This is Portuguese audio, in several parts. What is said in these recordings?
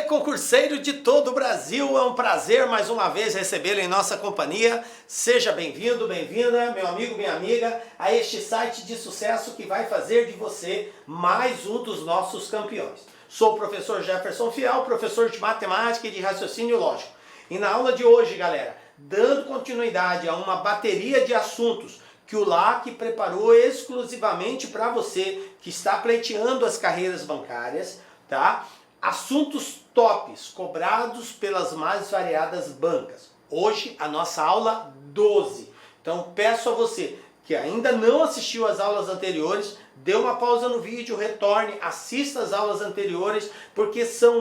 concurseiro de todo o Brasil, é um prazer mais uma vez recebê-lo em nossa companhia. Seja bem-vindo, bem-vinda, meu amigo, minha amiga, a este site de sucesso que vai fazer de você mais um dos nossos campeões. Sou o professor Jefferson Fiel, professor de matemática e de raciocínio lógico. E na aula de hoje, galera, dando continuidade a uma bateria de assuntos que o LAC preparou exclusivamente para você que está pleiteando as carreiras bancárias, tá? Assuntos tops cobrados pelas mais variadas bancas. Hoje a nossa aula 12. Então peço a você que ainda não assistiu às aulas anteriores, dê uma pausa no vídeo, retorne, assista às aulas anteriores, porque são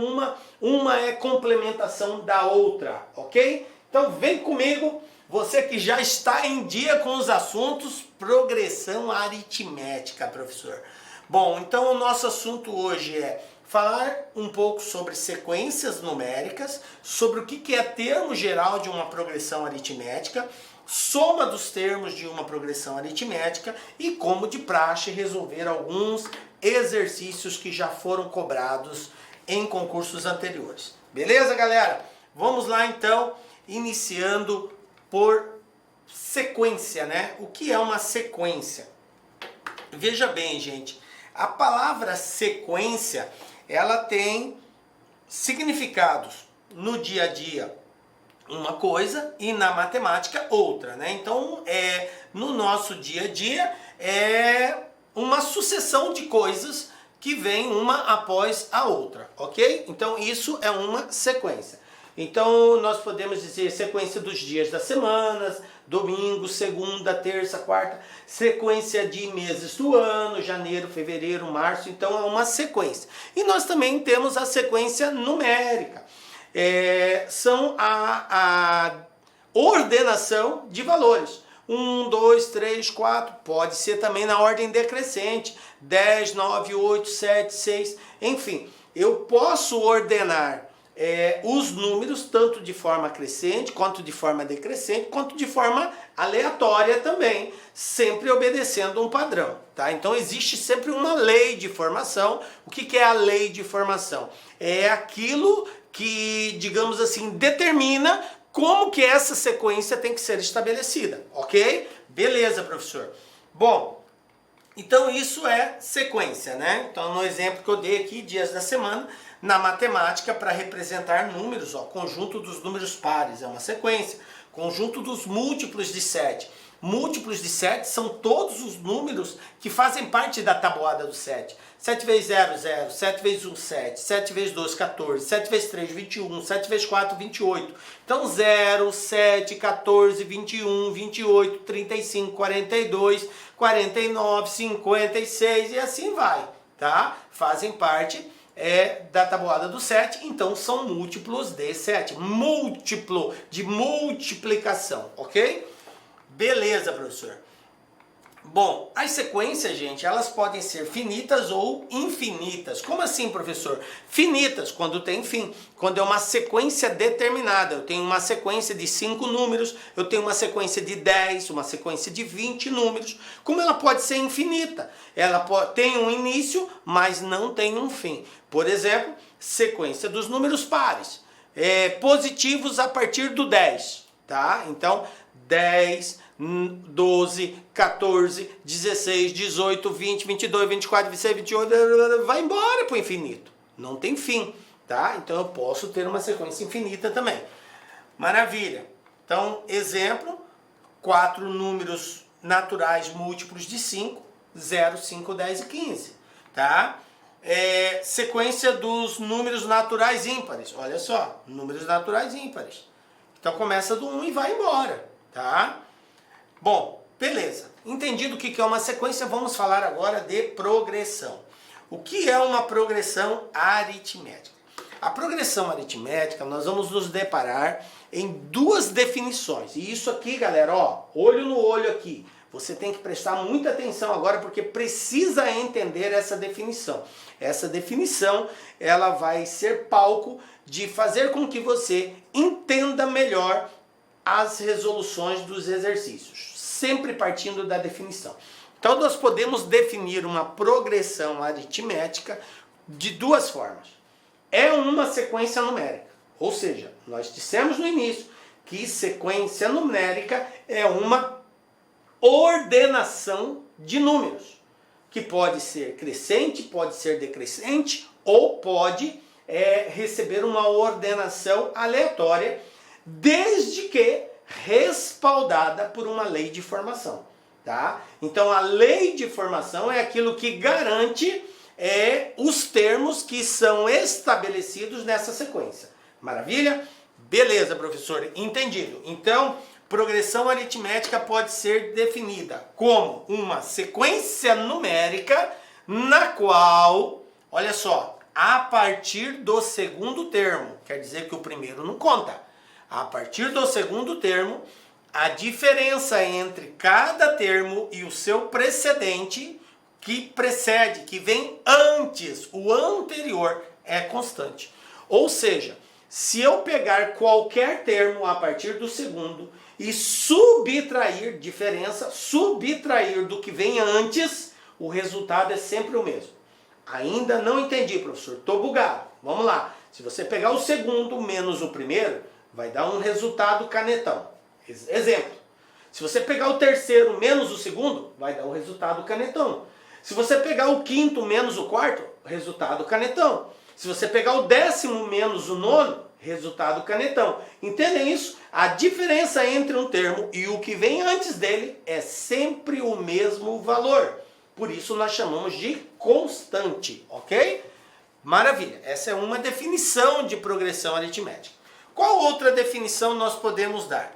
uma é complementação da outra, ok? Então vem comigo, você que já está em dia com os assuntos, progressão aritmética, professor. Bom, então o nosso assunto hoje é falar um pouco sobre sequências numéricas, sobre o que é termo geral de uma progressão aritmética, soma dos termos de uma progressão aritmética e, como de praxe, resolver alguns exercícios que já foram cobrados em concursos anteriores. Beleza, galera? Vamos lá então, iniciando por sequência, né? O que é uma sequência? Veja bem, gente, a palavra sequência, ela tem significados no dia a dia uma coisa e na matemática outra, né? Então, no nosso dia a dia é uma sucessão de coisas que vem uma após a outra, ok? Então, isso é uma sequência. Então, nós podemos dizer sequência dos dias das semanas, domingo, segunda, terça, quarta, sequência de meses do ano, janeiro, fevereiro, março, então é uma sequência. E nós também temos a sequência numérica, são a ordenação de valores. 1, 2, 3, 4, pode ser também na ordem decrescente, 10, 9, 8, 7, 6, enfim, eu posso ordenar os números tanto de forma crescente, quanto de forma decrescente, quanto de forma aleatória também, sempre obedecendo um padrão, tá? Então existe sempre uma lei de formação. O que é a lei de formação? É aquilo que, digamos assim, determina como que essa sequência tem que ser estabelecida, ok? Beleza, professor. Bom, então isso é sequência, né? Então no exemplo que eu dei aqui, dias da semana, na matemática, para representar números, ó, conjunto dos números pares é uma sequência, conjunto dos múltiplos de 7. Múltiplos de 7 são todos os números que fazem parte da tabuada do 7. 7 vezes 0, 0, 7 vezes 1, 7, 7 vezes 2, 14, 7 vezes 3, 21, 7 vezes 4, 28. Então 0, 7, 14, 21, 28, 35, 42, 49, 56 e assim vai, tá? Fazem parte da tabuada do 7, então são múltiplos de 7. Múltiplo de multiplicação, ok? Beleza, professor. Bom, as sequências, gente, elas podem ser finitas ou infinitas. Como assim, professor? Finitas, quando tem fim. Quando é uma sequência determinada. Eu tenho uma sequência de 5 números, eu tenho uma sequência de 10, uma sequência de 20 números. Como ela pode ser infinita? Ela tem um início, mas não tem um fim. Por exemplo, sequência dos números pares. Positivos a partir do 10, tá? Então, 10, 12, 14, 16, 18, 20, 22, 24, 26, 28, vai embora para o infinito. Não tem fim, tá? Então eu posso ter uma sequência infinita também. Maravilha. Então, exemplo, 4 números naturais múltiplos de 5, 0, 5, 10 e 15, tá? Sequência dos números naturais ímpares. Olha só, números naturais ímpares. Então começa do 1 e vai embora, tá? Bom, beleza. Entendido o que é uma sequência, vamos falar agora de progressão. O que é uma progressão aritmética? A progressão aritmética, nós vamos nos deparar em duas definições. E isso aqui, galera, ó, olho no olho aqui. Você tem que prestar muita atenção agora porque precisa entender essa definição. Essa definição, ela vai ser palco de fazer com que você entenda melhor as resoluções dos exercícios, sempre partindo da definição. Então nós podemos definir uma progressão aritmética de duas formas. é uma sequência numérica. Ou seja, nós dissemos no início que sequência numérica é uma ordenação de números, que pode ser crescente, pode ser decrescente, ou pode receber uma ordenação aleatória, desde que respaldada por uma lei de formação. Tá? Então a lei de formação é aquilo que garante os termos que são estabelecidos nessa sequência. Maravilha? Beleza, professor, entendido. Então, progressão aritmética pode ser definida como uma sequência numérica na qual, olha só, a partir do segundo termo, quer dizer que o primeiro não conta. A partir do segundo termo, a diferença entre cada termo e o seu precedente, que precede, que vem antes, o anterior, é constante. Ou seja, se eu pegar qualquer termo a partir do segundo e subtrair diferença, subtrair do que vem antes, o resultado é sempre o mesmo. Ainda não entendi, professor, estou bugado. Vamos lá. Se você pegar o segundo menos o primeiro, vai dar um resultado canetão. Exemplo. Se você pegar o terceiro menos o segundo, vai dar o resultado canetão. Se você pegar o quinto menos o quarto, resultado canetão. Se você pegar o 10º menos o 9º, resultado canetão. Entendem isso? A diferença entre um termo e o que vem antes dele é sempre o mesmo valor. Por isso nós chamamos de constante, ok? Maravilha. Essa é uma definição de progressão aritmética. Qual outra definição nós podemos dar?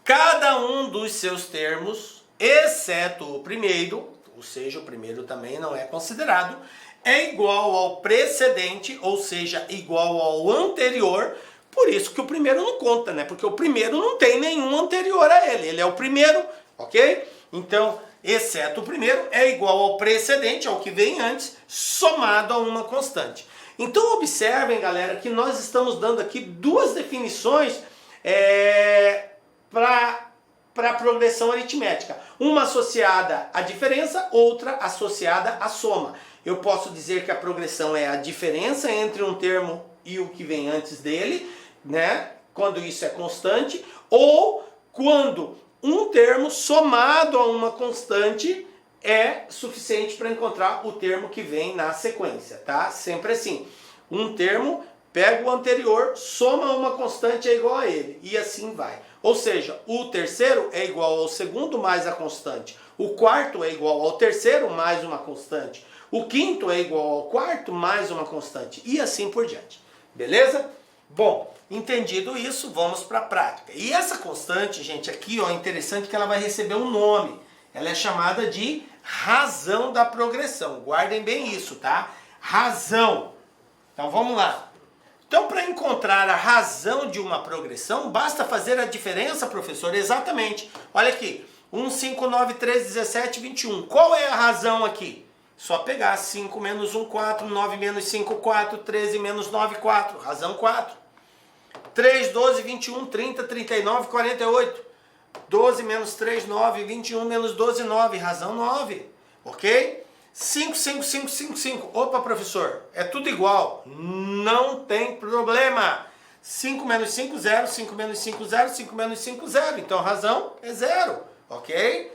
Cada um dos seus termos, exceto o primeiro, ou seja, o primeiro também não é considerado, é igual ao precedente, ou seja, igual ao anterior. Por isso que o primeiro não conta, né? Porque o primeiro não tem nenhum anterior a ele. Ele é o primeiro, ok? Então, exceto o primeiro, é igual ao precedente, ao que vem antes, somado a uma constante. Então, observem, galera, que nós estamos dando aqui duas definições para a progressão aritmética. Uma associada à diferença, outra associada à soma. Eu posso dizer que a progressão é a diferença entre um termo e o que vem antes dele, né? Quando isso é constante, ou quando um termo somado a uma constante é suficiente para encontrar o termo que vem na sequência, tá? Sempre assim. Um termo pega o anterior, soma uma constante é igual a ele, e assim vai. Ou seja, o terceiro é igual ao segundo mais a constante. O quarto é igual ao terceiro mais uma constante. O quinto é igual ao quarto mais uma constante. E assim por diante. Beleza? Bom, entendido isso, vamos para a prática. E essa constante, gente, aqui ó, é interessante que ela vai receber um nome. Ela é chamada de razão da progressão. Guardem bem isso, tá? Razão. Então vamos lá. Então, para encontrar a razão de uma progressão, basta fazer a diferença, professor? Exatamente. Olha aqui. 1, 5, 9, 13, 17, 21. Qual é a razão aqui? Só pegar 5 menos 1, 4, 9 menos 5, 4, 13 menos 9, 4. Razão 4. 3, 12, 21, 30, 39, 48. 12 menos 3, 9, 21 menos 12, 9. Razão 9. Ok? 5, 5, 5, 5, 5. Opa, professor, é tudo igual. Não tem problema. 5 menos 5, 0. 5 menos 5, 0. 5 menos 5, 0. Então a razão é 0. Ok?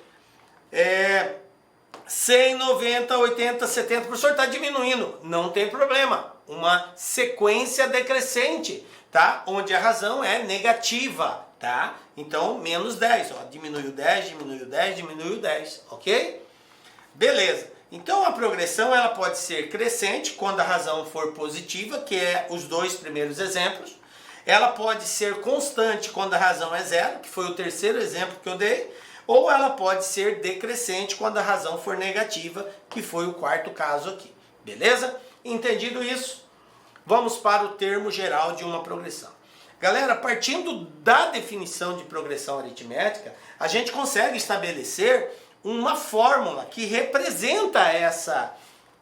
100, 90, 80, 70. Professor, está diminuindo. Não tem problema. Uma sequência decrescente, tá? Onde a razão é negativa, tá? Então, menos 10. Ó, diminuiu 10, diminuiu 10, diminuiu 10. Ok? Beleza. Então a progressão ela pode ser crescente quando a razão for positiva, que é os dois primeiros exemplos. Ela pode ser constante quando a razão é 0, que foi o terceiro exemplo que eu dei. Ou ela pode ser decrescente quando a razão for negativa, que foi o quarto caso aqui. Beleza? Entendido isso? Vamos para o termo geral de uma progressão. Galera, partindo da definição de progressão aritmética, a gente consegue estabelecer uma fórmula que representa essa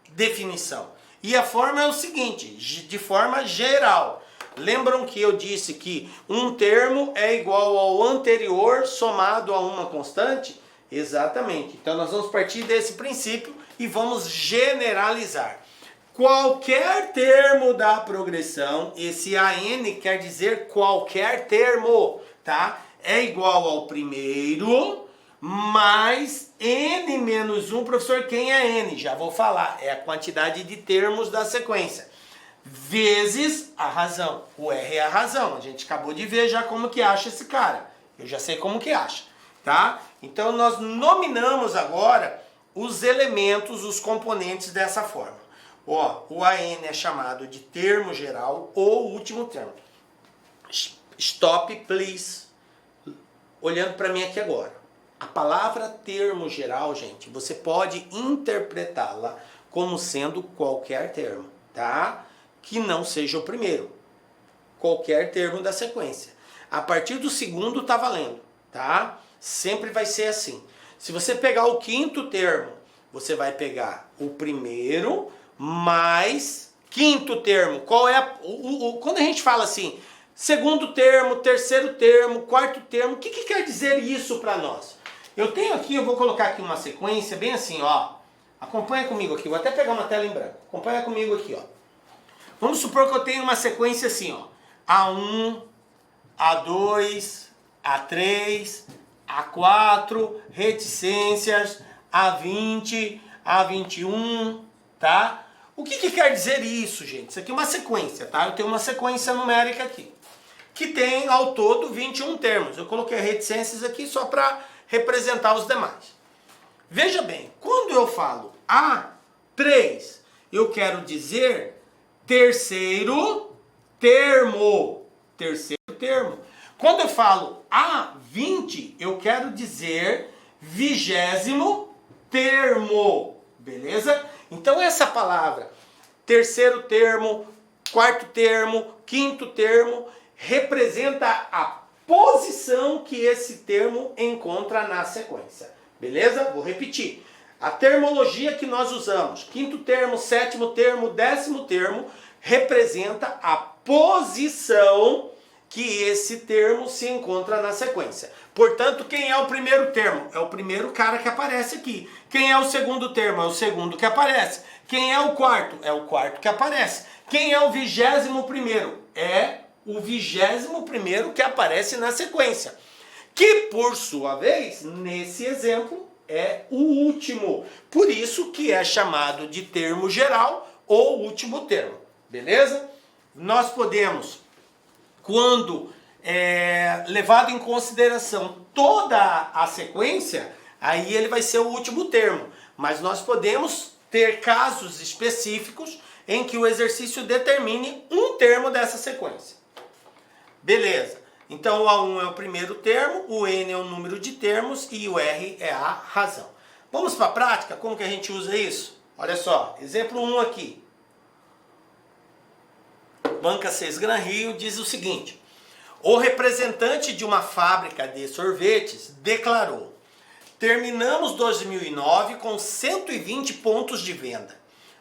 definição. E a fórmula é o seguinte, de forma geral. Lembram que eu disse que um termo é igual ao anterior somado a uma constante? Exatamente. Então nós vamos partir desse princípio e vamos generalizar. qualquer termo da progressão, esse AN quer dizer qualquer termo, tá? É igual ao primeiro mais N menos 1, professor, quem é N? Já vou falar, é a quantidade de termos da sequência, vezes a razão. O R é a razão, a gente acabou de ver já como que acha esse cara. Eu já sei como que acha, tá? Então nós nominamos agora os elementos, os componentes dessa forma. Ó, o AN é chamado de termo geral ou último termo. Stop, please. Olhando para mim aqui agora. A palavra termo geral, gente, você pode interpretá-la como sendo qualquer termo, tá? Que não seja o primeiro. Qualquer termo da sequência. A partir do segundo tá valendo, tá? Sempre vai ser assim. Se você pegar o quinto termo, você vai pegar o primeiro mais quinto termo. Qual é quando a gente fala assim, segundo termo, terceiro termo, quarto termo, o que quer dizer isso para nós? Eu tenho aqui, eu vou colocar aqui uma sequência bem assim, ó. Acompanha comigo aqui, vou até pegar uma tela em branco. Acompanha comigo aqui, ó. Vamos supor que eu tenho uma sequência assim, ó. A1, A2, A3, A4, reticências, A20, A21, tá? O que quer dizer isso, gente? Isso aqui é uma sequência, tá? Eu tenho uma sequência numérica aqui, que tem ao todo 21 termos. Eu coloquei reticências aqui só para representar os demais. Veja bem, quando eu falo A3, eu quero dizer terceiro termo. Terceiro termo. Quando eu falo A20, eu quero dizer 20º termo. Beleza? Então essa palavra, terceiro termo, quarto termo, quinto termo, representa a posição que esse termo encontra na sequência. Beleza? Vou repetir. A termologia que nós usamos, quinto termo, sétimo termo, 10º termo, representa a posição que esse termo se encontra na sequência. Portanto, quem é o primeiro termo? É o primeiro cara que aparece aqui. Quem é o segundo termo? É o segundo que aparece. Quem é o quarto? É o quarto que aparece. Quem é o 21º? É o 21º que aparece na sequência. Que, por sua vez, nesse exemplo, é o último. Por isso que é chamado de termo geral ou último termo. Beleza? Nós podemos, quando levado em consideração toda a sequência, aí ele vai ser o último termo. Mas nós podemos ter casos específicos em que o exercício determine um termo dessa sequência. Beleza. Então o A1 é o primeiro termo, o N é o número de termos e o R é a razão. Vamos para a prática? Como que a gente usa isso? Olha só, exemplo 1 aqui. Banca 6 Gran Rio diz o seguinte: o representante de uma fábrica de sorvetes declarou: terminamos 2009 com 120 pontos de venda.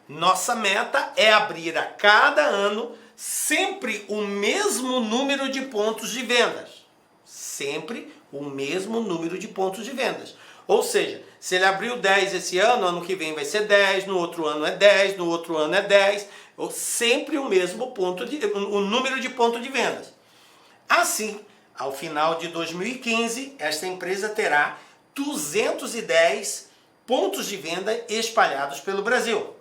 Nossa meta é abrir a cada ano sempre o mesmo número de pontos de vendas. Sempre o mesmo número de pontos de vendas. Ou seja, se ele abriu 10 esse ano, ano que vem vai ser 10, no outro ano é 10, no outro ano é 10, ou sempre o mesmo o número de pontos de vendas. Assim, ao final de 2015, esta empresa terá 210 pontos de venda espalhados pelo Brasil.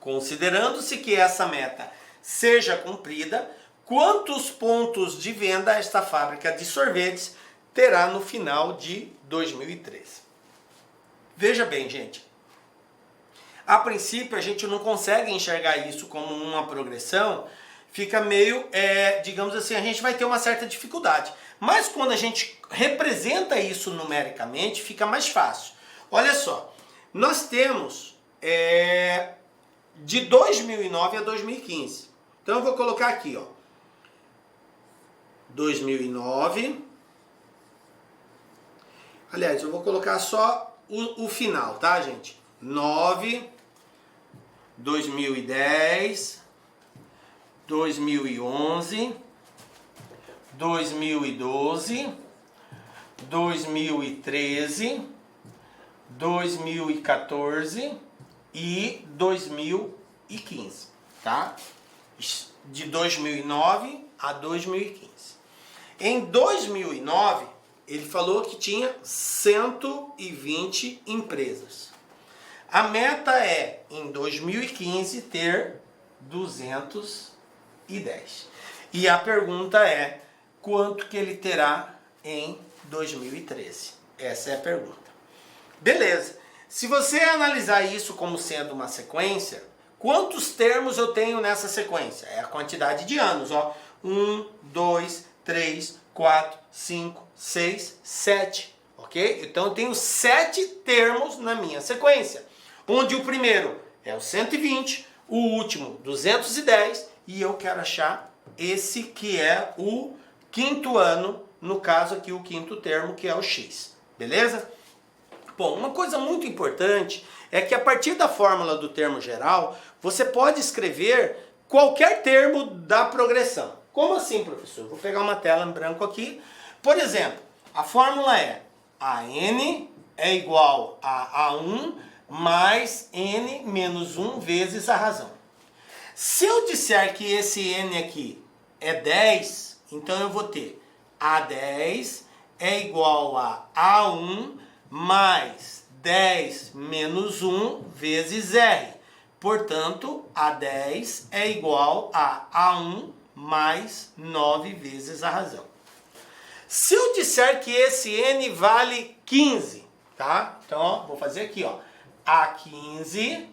Considerando-se que essa meta seja cumprida, quantos pontos de venda esta fábrica de sorvetes terá no final de 2013? Veja bem, gente. A princípio, a gente não consegue enxergar isso como uma progressão, fica meio, digamos assim, a gente vai ter uma certa dificuldade. Mas quando a gente representa isso numericamente, fica mais fácil. Olha só, nós temos de 2009 a 2015. Então eu vou colocar aqui, ó, 2009. Aliás, eu vou colocar só o final, tá, gente? 9, 2010, 2011, 2012, 2013, 2014 e 2015. 2015, tá? De 2009 a 2015. Em 2009, ele falou que tinha 120 empresas. A meta é, em 2015, ter 210. E a pergunta é, quanto que ele terá em 2013? Essa é a pergunta. Beleza. Se você analisar isso como sendo uma sequência, quantos termos eu tenho nessa sequência? É a quantidade de anos, ó. 1, 2, 3, 4, 5, 6, 7, ok? Então eu tenho 7 termos na minha sequência, onde o primeiro é o 120, o último 210, e eu quero achar esse que é o quinto ano, no caso aqui o quinto termo, que é o X, beleza? Bom, uma coisa muito importante é que a partir da fórmula do termo geral, você pode escrever qualquer termo da progressão. Como assim, professor? Vou pegar uma tela em branco aqui. Por exemplo, a fórmula é AN é igual a A1 mais N menos 1 vezes a razão. Se eu disser que esse N aqui é 10, então eu vou ter A10 é igual a A1 mais 10 menos 1 vezes R. Portanto, A10 é igual a A1 mais 9 vezes a razão. Se eu disser que esse N vale 15, tá? Então, ó, vou fazer aqui, ó. A15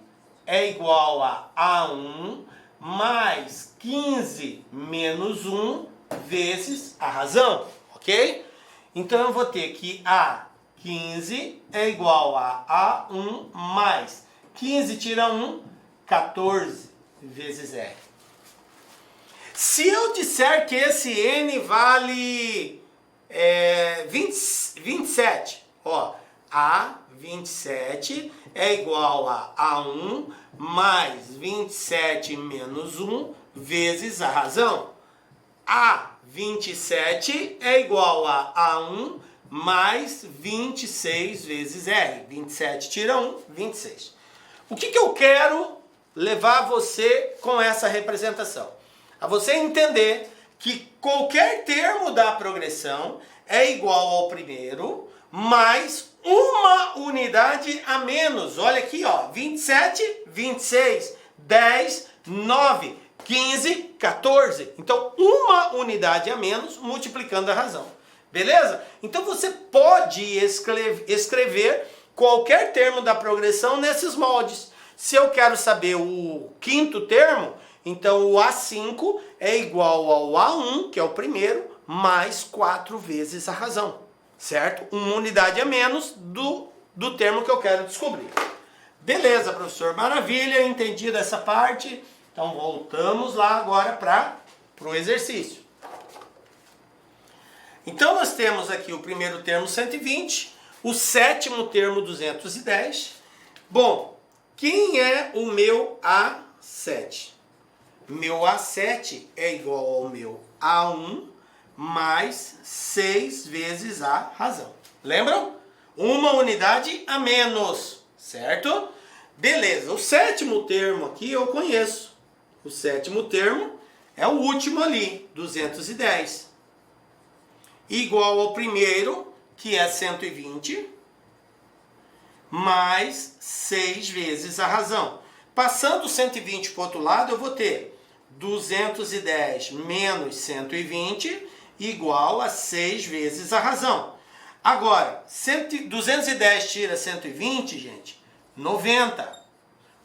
é igual a A1 mais 15 menos 1 vezes a razão, ok? Então, eu vou ter que A15 é igual a A1 mais 15 tira 1, 14 vezes R. Se eu disser que esse N vale 27, ó, A27 é igual a A1 mais 27 menos 1 vezes a razão. A27 é igual a A1 mais 26 vezes R. 27 tira 1, 26. O que eu quero levar você com essa representação? A você entender que qualquer termo da progressão é igual ao primeiro, mais uma unidade a menos. Olha aqui, ó, 27, 26, 10, 9, 15, 14. Então, uma unidade a menos multiplicando a razão. Beleza? Então, você pode escrever qualquer termo da progressão nesses moldes. Se eu quero saber o quinto termo, então o A5 é igual ao A1, que é o primeiro, mais 4 vezes a razão, certo? Uma unidade a menos do termo que eu quero descobrir. Beleza, professor, maravilha, entendi dessa parte. Então voltamos lá agora para o exercício. Então nós temos aqui o primeiro termo 120, o sétimo termo 210. Bom, quem é o meu A7? Meu A7 é igual ao meu A1 mais 6 vezes a razão. Lembram? Uma unidade a menos, certo? Beleza, o sétimo termo aqui eu conheço. O sétimo termo é o último ali, 210. Igual ao primeiro, que é 120, mais 6 vezes a razão. Passando 120 para o outro lado, eu vou ter 210 menos 120 igual a 6 vezes a razão. Agora, 210 tira 120, gente, 90.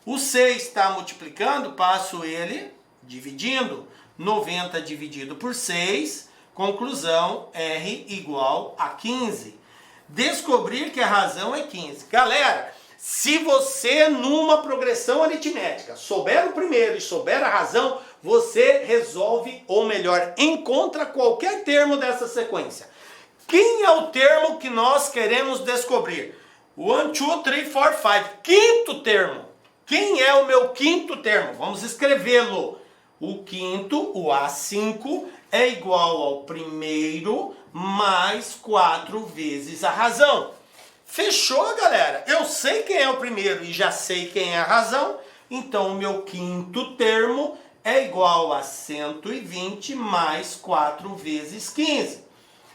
O 6 está multiplicando, passo ele dividindo. 90 dividido por 6, conclusão, R igual a 15. Descobrir que a razão é 15. Galera, se você numa progressão aritmética souber o primeiro e souber a razão, você resolve, ou melhor, encontra qualquer termo dessa sequência. Quem é o termo que nós queremos descobrir? 1, 2, 3, 4, 5. Quinto termo. Quem é o meu quinto termo? Vamos escrevê-lo. O quinto, o A5, é igual ao primeiro mais 4 vezes a razão. Fechou, galera? Eu sei quem é o primeiro e já sei quem é a razão. Então, o meu quinto termo é igual a 120 mais 4 vezes 15.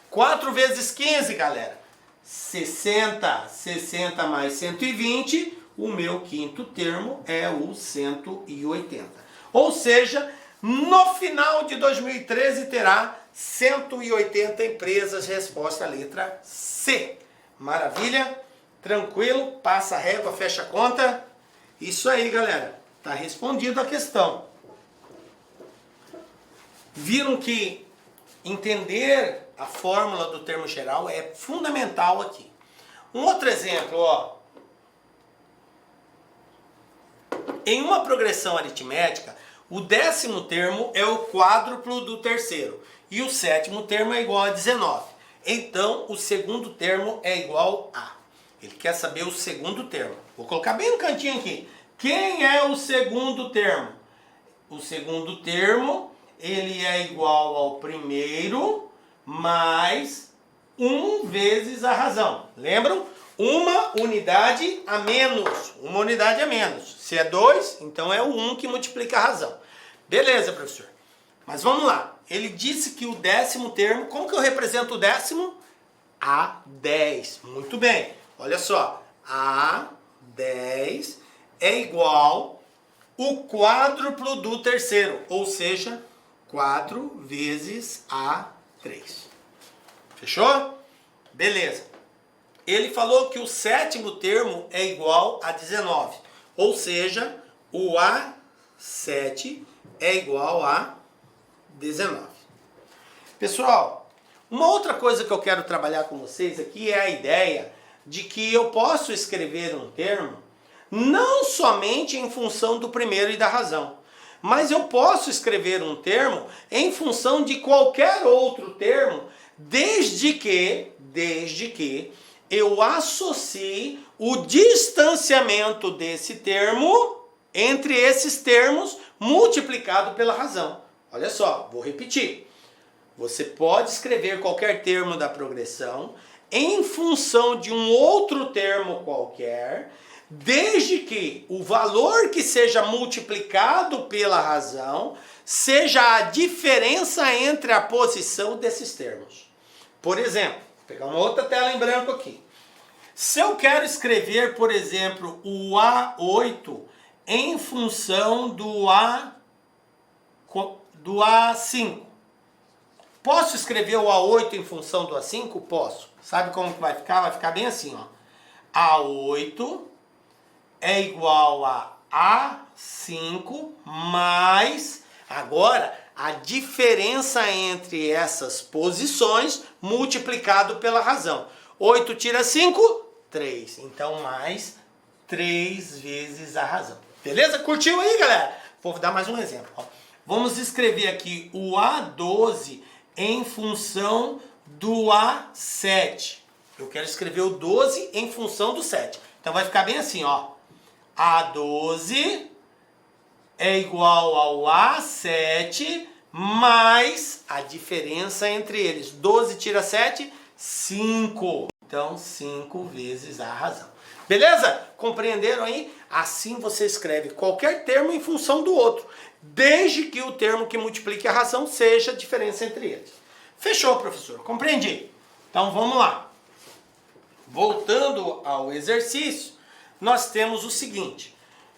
4 vezes 15, galera, 60. 60 mais 120, o meu quinto termo é o 180. Ou seja, no final de 2013 terá 180 empresas. Resposta letra C. Maravilha? Tranquilo? Passa a régua, fecha a conta. Isso aí, galera. Tá respondido a questão. Viram que entender a fórmula do termo geral é fundamental aqui. Um outro exemplo, ó. Em uma progressão aritmética, o 10º termo é o quádruplo do terceiro e o 7º termo é igual a 19. Então, o segundo termo é igual a. Ele quer saber o segundo termo. Vou colocar bem no cantinho aqui. Quem é o segundo termo? O segundo termo, ele é igual ao primeiro mais 1 vezes a razão. Lembram? Uma unidade a menos. Uma unidade a menos. Se é 2, então é o 1 que multiplica a razão. Beleza, professor. Mas vamos lá. Ele disse que o 10º termo, como que eu represento o 10º? A10. Muito bem. Olha só. A10 é igual o quádruplo do terceiro. Ou seja, 4 vezes A3. Fechou? Beleza. Ele falou que o 7º termo é igual a 19. Ou seja, o A7 é igual a 19. Pessoal, uma outra coisa que eu quero trabalhar com vocês aqui é a ideia de que eu posso escrever um termo não somente em função do primeiro e da razão, mas eu posso escrever um termo em função de qualquer outro termo, desde que eu associe o distanciamento desse termo entre esses termos multiplicado pela razão. Olha só, vou repetir. Você pode escrever qualquer termo da progressão em função de um outro termo qualquer, desde que o valor que seja multiplicado pela razão seja a diferença entre a posição desses termos. Por exemplo, vou pegar uma outra tela em branco aqui. Se eu quero escrever, por exemplo, o A8 em função do A5. Posso escrever o A8 em função do A5? Posso. Sabe como que vai ficar? Vai ficar bem assim, ó. A8 é igual a A5 mais, agora, a diferença entre essas posições multiplicado pela razão. 8 tira 5, 3. Então, mais 3 vezes a razão. Beleza? Curtiu aí, galera? Vou dar mais um exemplo. Ó. Vamos escrever aqui o A12 em função do A7. Eu quero escrever o 12 em função do 7. Então vai ficar bem assim, ó. A12 é igual ao A7 mais a diferença entre eles. 12 tira 7, 5. Então 5 vezes a razão. Beleza? Compreenderam aí? Assim você escreve qualquer termo em função do outro, desde que o termo que multiplique a razão seja a diferença entre eles. Fechou, professor? Compreendi? Então vamos lá. Voltando ao exercício, nós temos o seguinte.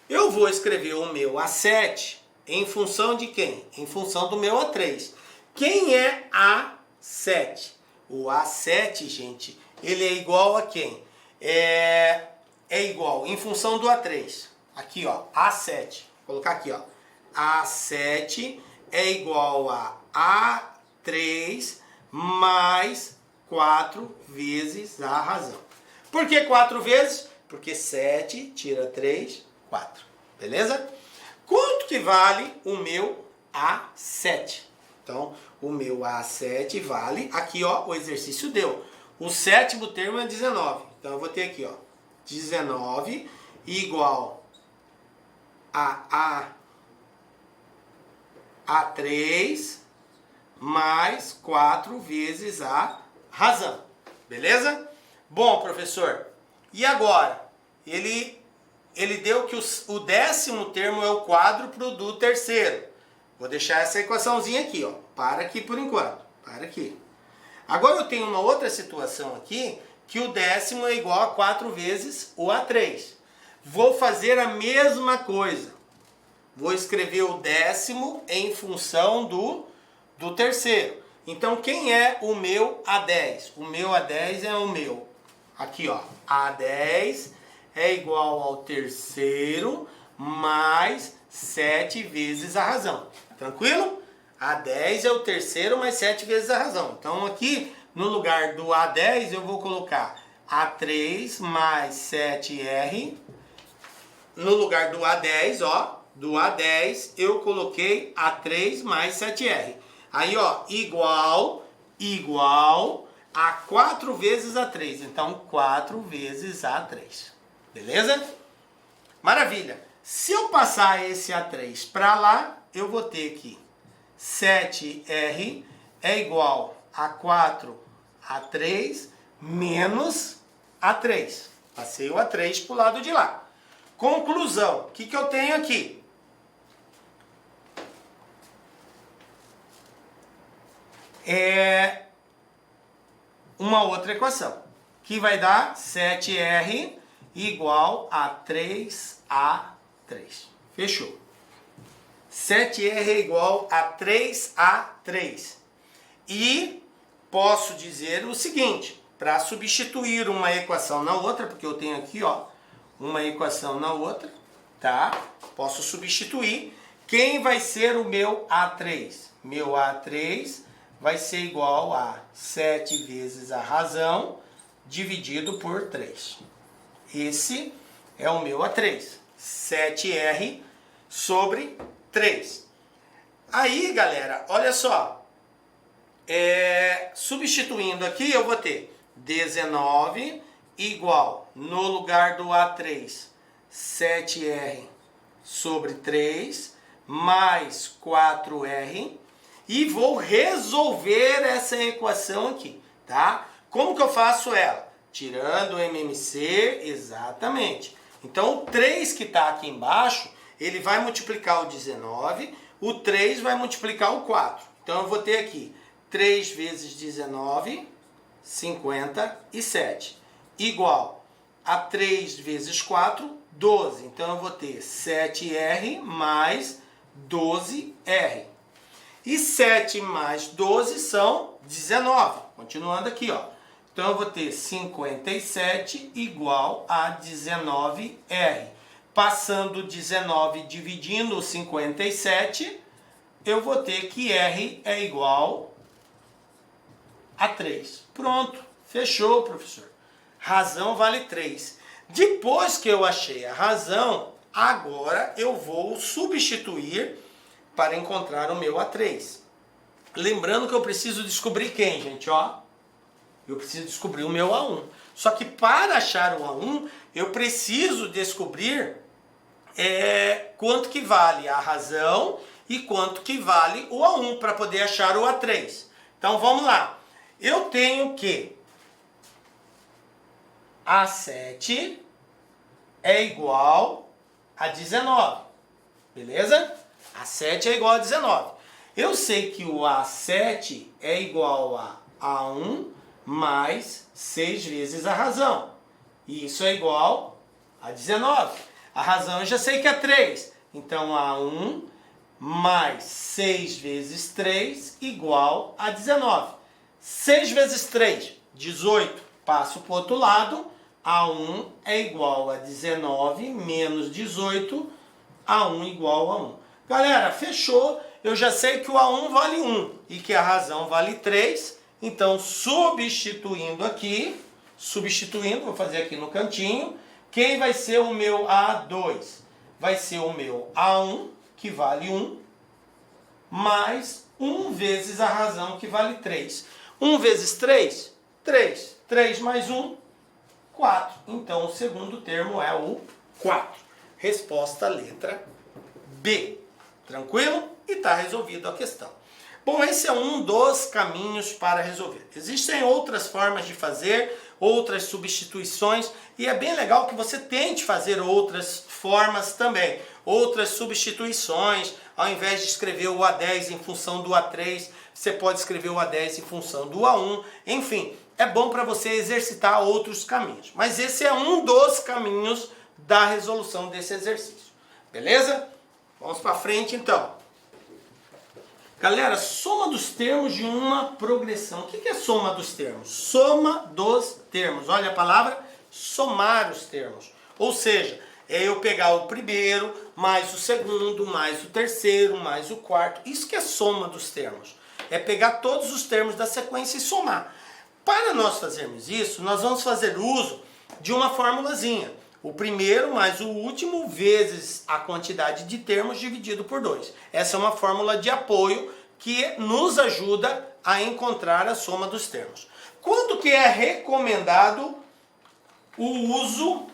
Eu vou escrever o meu A7 em função de quem? Em função do meu A3. Quem é A7? O A7, gente, ele é igual a quem? É igual em função do A3. Aqui, ó, A7. Vou colocar aqui, ó. A7 é igual a A3 mais 4 vezes a razão. Por que 4 vezes? Porque 7 tira 3, 4. Beleza? Quanto que vale o meu A7? Então, o meu A7 vale, aqui ó, o exercício deu. O 7º termo é 19. Então, eu vou ter aqui, ó, 19 igual a A3 mais 4 vezes a razão. Beleza? Bom, professor, e agora? Ele ele deu que o décimo termo é o quádruplo do terceiro. Vou deixar essa equaçãozinha aqui, ó. Para aqui por enquanto. Para aqui. Agora eu tenho uma outra situação aqui, que o décimo é igual a 4 vezes o A3. Vou fazer a mesma coisa. Vou escrever o décimo em função do terceiro. Então, quem é o meu A10? O meu A10 é o meu. Aqui, ó. A10 é igual ao terceiro mais 7 vezes a razão. Tranquilo? A10 é o terceiro mais 7 vezes a razão. Então, aqui, no lugar do A10, eu vou colocar A3 mais 7R. No lugar do A10, ó, do A10, eu coloquei A3 mais 7R. Aí, ó, igual a 4 vezes A3. Então, 4 vezes A3. Beleza? Maravilha. Se eu passar esse A3 para lá, eu vou ter que 7R é igual a 4A3 menos A3. Passei o A3 para o lado de lá. Conclusão. O que eu tenho aqui? É uma outra equação, que vai dar 7R igual a 3A3. Fechou. 7R é igual a 3A3. E posso dizer o seguinte, para substituir uma equação na outra, porque eu tenho aqui, ó, uma equação na outra, tá? Posso substituir. Quem vai ser o meu A3? Meu A3 vai ser igual a 7 vezes a razão dividido por 3. Esse é o meu A3. 7R sobre 3. Aí, galera, olha só. Substituindo aqui, eu vou ter 19 igual, no lugar do A3, 7R sobre 3, mais 4R. E vou resolver essa equação aqui, tá? Como que eu faço ela? Tirando o MMC, exatamente. Então, o 3 que está aqui embaixo, ele vai multiplicar o 19, o 3 vai multiplicar o 4. Então, eu vou ter aqui 3 vezes 19, 57, igual a 3 vezes 4, 12. Então, eu vou ter 7R mais 12R. E 7 mais 12 são 19. Continuando aqui, ó. Então, eu vou ter 57 igual a 19R. Passando 19 dividindo 57, eu vou ter que R é igual a 3. Pronto. Fechou, professor. Razão vale 3. Depois que eu achei a razão, agora eu vou substituir para encontrar o meu A3. Lembrando que eu preciso descobrir quem, gente, ó. Eu preciso descobrir o meu A1. Só que para achar o A1, eu preciso descobrir quanto que vale a razão e quanto que vale o A1 para poder achar o A3. Então vamos lá. Eu tenho que A7 é igual a 19. Beleza? A7 é igual a 19. Eu sei que o A7 é igual a A1 mais 6 vezes a razão. E isso é igual a 19. A razão eu já sei que é 3. Então, A1 mais 6 vezes 3 igual a 19. 6 vezes 3, 18. Passo para o outro lado. A1 é igual a 19 menos 18. A1 igual a 1. Galera, fechou. Eu já sei que o A1 vale 1 e que a razão vale 3. Então, substituindo aqui, vou fazer aqui no cantinho, quem vai ser o meu A2? Vai ser o meu A1, que vale 1, mais 1 vezes a razão, que vale 3. 1 vezes 3? 3. 3 mais 1, 4. Então, o segundo termo é o 4. Resposta letra B. Tranquilo? E está resolvida a questão. Bom, esse é um dos caminhos para resolver. Existem outras formas de fazer, outras substituições, e é bem legal que você tente fazer outras formas também, outras substituições. Ao invés de escrever o A10 em função do A3, você pode escrever o A10 em função do A1, enfim, é bom para você exercitar outros caminhos. Mas esse é um dos caminhos da resolução desse exercício, beleza? Vamos para frente então. Galera, soma dos termos de uma progressão. O que é soma dos termos? Soma dos termos. Olha a palavra, somar os termos. Ou seja, é eu pegar o primeiro, mais o segundo, mais o terceiro, mais o quarto. Isso que é soma dos termos. É pegar todos os termos da sequência e somar. Para nós fazermos isso, nós vamos fazer uso de uma formulazinha. O primeiro mais o último vezes a quantidade de termos dividido por 2. Essa é uma fórmula de apoio que nos ajuda a encontrar a soma dos termos. Quando que é recomendado o uso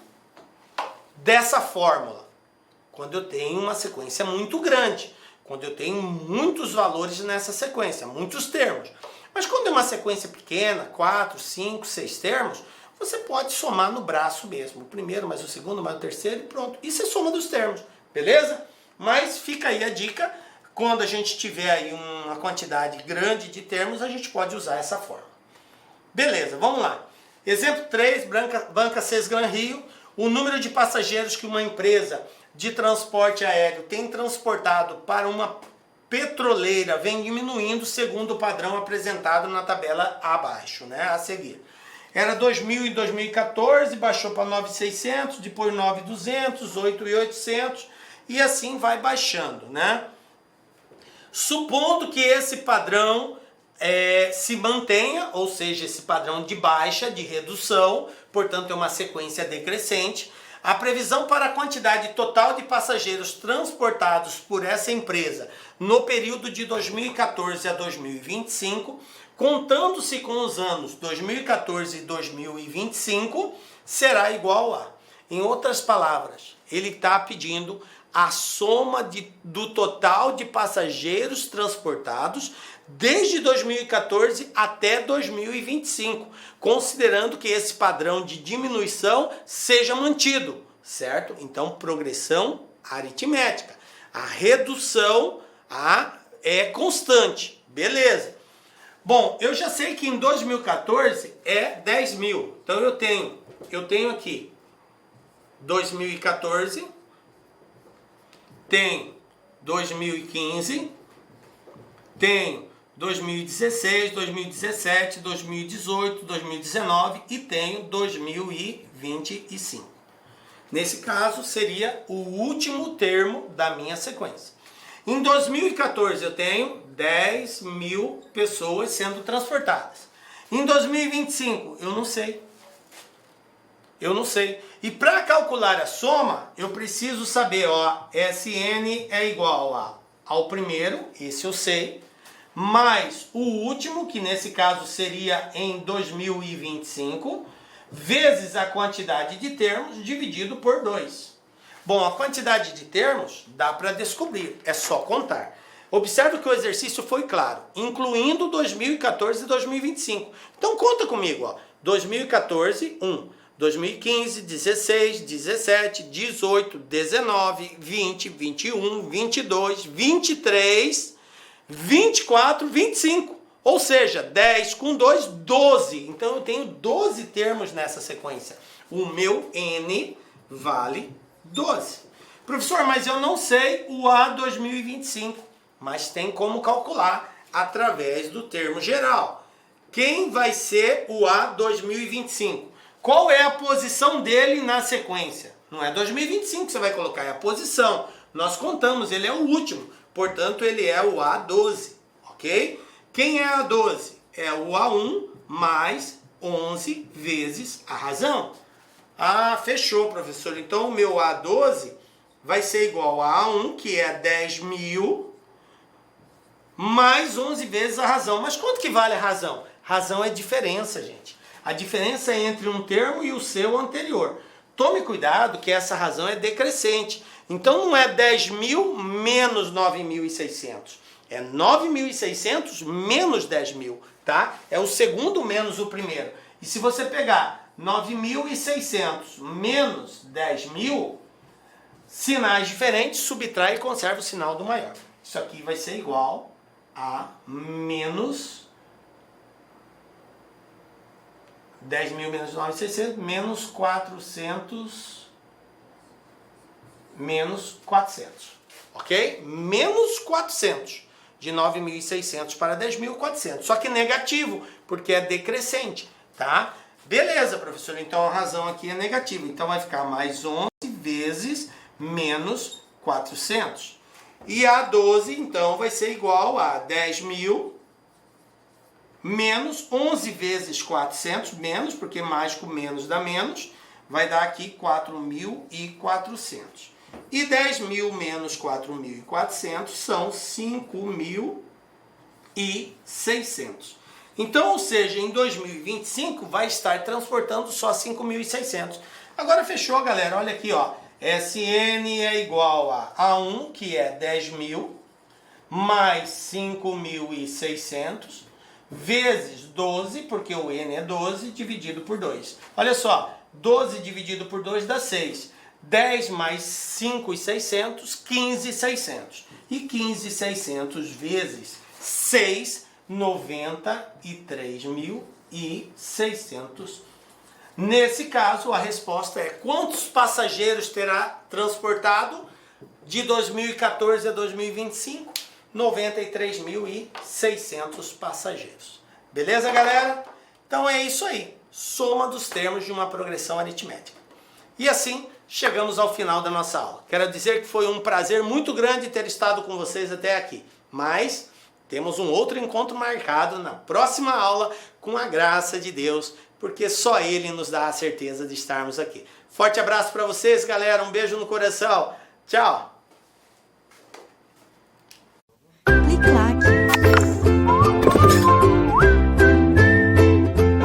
dessa fórmula? Quando eu tenho uma sequência muito grande, quando eu tenho muitos valores nessa sequência, muitos termos. Mas quando é uma sequência pequena, 4, 5, 6 termos, você pode somar no braço mesmo. O primeiro, mais o segundo, mais o terceiro e pronto. Isso é soma dos termos, beleza? Mas fica aí a dica, quando a gente tiver aí uma quantidade grande de termos, a gente pode usar essa forma. Beleza, vamos lá. Exemplo 3, Banca Sesgran Rio. O número de passageiros que uma empresa de transporte aéreo tem transportado para uma petroleira vem diminuindo segundo o padrão apresentado na tabela abaixo, né, a seguir. Era 2.000 em 2014, baixou para 9.600, depois 9.200, 8.800 e assim vai baixando, né? Supondo que esse padrão se mantenha, ou seja, esse padrão de baixa, de redução, portanto é uma sequência decrescente, a previsão para a quantidade total de passageiros transportados por essa empresa no período de 2014 a 2025, contando-se com os anos 2014 e 2025, será igual a. Em outras palavras, ele está pedindo a soma do total de passageiros transportados desde 2014 até 2025, considerando que esse padrão de diminuição seja mantido, certo? Então, progressão aritmética. A redução é constante, beleza? Bom, eu já sei que em 2014 é 10 mil, então eu tenho aqui 2014, tem 2015, tem 2016, 2017, 2018, 2019 e tenho 2025. Nesse caso, seria o último termo da minha sequência. Em 2014, eu tenho 10 mil pessoas sendo transportadas. Em 2025, eu não sei. Eu não sei. E para calcular a soma, eu preciso saber, ó, SN é igual ao primeiro, esse eu sei, mais o último, que nesse caso seria em 2025, vezes a quantidade de termos dividido por 2. Bom, a quantidade de termos dá para descobrir, é só contar. Observe que o exercício foi claro, incluindo 2014 e 2025. Então conta comigo, ó, 2014, 1. 2015, 16, 17, 18, 19, 20, 21, 22, 23, 24, 25. Ou seja, 10 com 2, 12. Então eu tenho 12 termos nessa sequência. O meu N vale 12. Professor, mas eu não sei o A 2025. Mas tem como calcular através do termo geral. Quem vai ser o A 2025? Qual é a posição dele na sequência? Não é 2025 que você vai colocar, é a posição. Nós contamos, ele é o último. Portanto, ele é o A12, ok? Quem é A12? É o A1 mais 11 vezes a razão. Ah, fechou, professor. Então, o meu A12 vai ser igual a A1, que é 10 mil, mais 11 vezes a razão. Mas quanto que vale a razão? Razão é diferença, gente. A diferença é entre um termo e o seu anterior. Tome cuidado que essa razão é decrescente. Então não é 10 mil menos 9.600. É 9.600 menos 10 mil, tá? É o segundo menos o primeiro. E se você pegar 9.600 menos 10.000, sinais diferentes, subtrai e conserva o sinal do maior. Isso aqui vai ser igual a menos 10.000 menos 9.600 menos 400 menos 400. Ok? Menos 400. De 9.600 para 10.400. Só que negativo, porque é decrescente. Tá? Beleza, professor. Então a razão aqui é negativa. Então vai ficar mais 11 vezes menos 400. E a 12, então, vai ser igual a 10.000 menos 11 vezes 400, menos, porque mais com menos dá menos, vai dar aqui 4.400. E 10.000 menos 4.400 são 5.600. Então, ou seja, em 2025 vai estar transportando só 5.600. Agora fechou, galera. Olha aqui, ó. SN é igual a A1, que é 10.000, mais 5.600, vezes 12, porque o N é 12, dividido por 2. Olha só, 12 dividido por 2 dá 6. 10 mais 5.600, 15.600. E 15.600 vezes 6, 93.600. Nesse caso, a resposta é: quantos passageiros terá transportado de 2014 a 2025? 93.600 passageiros. Beleza, galera? Então é isso aí. Soma dos termos de uma progressão aritmética. E assim, chegamos ao final da nossa aula. Quero dizer que foi um prazer muito grande ter estado com vocês até aqui. Mas temos um outro encontro marcado na próxima aula, com a graça de Deus, porque só Ele nos dá a certeza de estarmos aqui. Forte abraço para vocês, galera. Um beijo no coração. Tchau!